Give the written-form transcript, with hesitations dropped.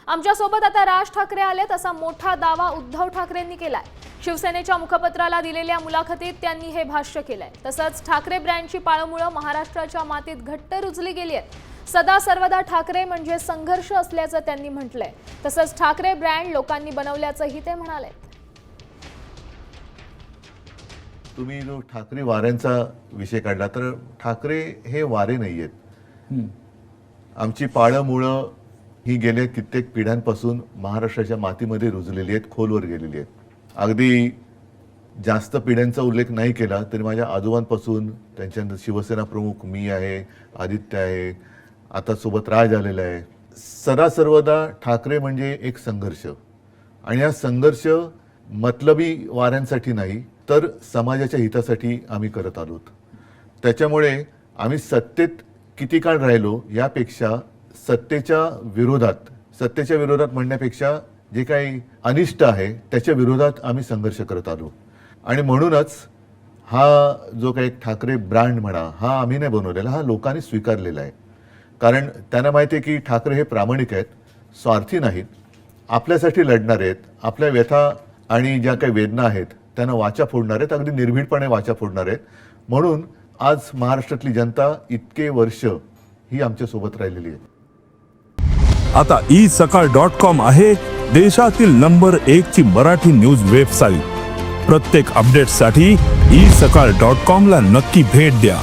आमच्यासोबत आता राज ठाकरे आलेत असा मोठा दावा उद्धव ठाकरेंनी केलाय। शिवसेनेच्या मुखपत्राला दिलेल्या मुलाखतीत त्यांनी हे भाष्य केलंय। तसंच ठाकरे ब्रँडची पाळमुळं महाराष्ट्राच्या मातीत घट्ट रुजली गेली आहेत। सदा सर्वदा ठाकरे म्हणजे संघर्ष असल्याचं त्यांनी म्हटलंय। तसंच ठाकरे ब्रँड लोकांनी बनवल्याचंही ते म्हणाले। तुम्ही जो ठाकरे वाऱ्यांचा विषय काढला तर ठाकरे हे वारे नाहीयेत। आमची पाळमुळं ही गेल्या कित्येक पिढ्यांपासून महाराष्ट्राच्या मातीमध्ये रुजलेली आहेत, खोलवर गेलेली आहेत। अगदी जास्त पिढ्यांचा उल्लेख नाही केला तरी माझ्या आजोबांपासून त्यांच्यानंतर शिवसेना प्रमुख मी आहे, आदित्य आहे, आता सोबत राज आलेला आहे। सदा सर्वदा ठाकरे म्हणजे एक संघर्ष, आणि हा संघर्ष मतलबी वाऱ्यांसाठी नाही तर समाजाच्या हितासाठी आम्ही करत आलोत। त्याच्यामुळे आम्ही सत्तेत किती काळ राहिलो यापेक्षा सत्तेच्या विरोधात म्हणण्यापेक्षा जे काही अनिष्ट आहे त्याच्या विरोधात आम्ही संघर्ष करत आलो। आणि म्हणूनच हा जो काही ठाकरे ब्रँड म्हणा हा आम्ही नाही बनवलेला, हा लोकांनी स्वीकारलेला आहे। कारण त्यांना माहिती आहे की ठाकरे हे प्रामाणिक आहेत, स्वार्थी नाहीत, आपल्यासाठी लढणार आहेत, आपल्या व्यथा आणि ज्या काही वेदना आहेत त्यांना वाचा फोडणार आहेत, अगदी निर्भीडपणे वाचा फोडणार आहेत। म्हणून आज महाराष्ट्रातली जनता इतके वर्ष ही आमच्यासोबत राहिलेली आहे। आता isakal.com आहे देशातील नंबर 1 ची मराठी न्यूज वेबसाईट। प्रत्येक अपडेटसाठी isakal.com ला नक्की भेट द्या।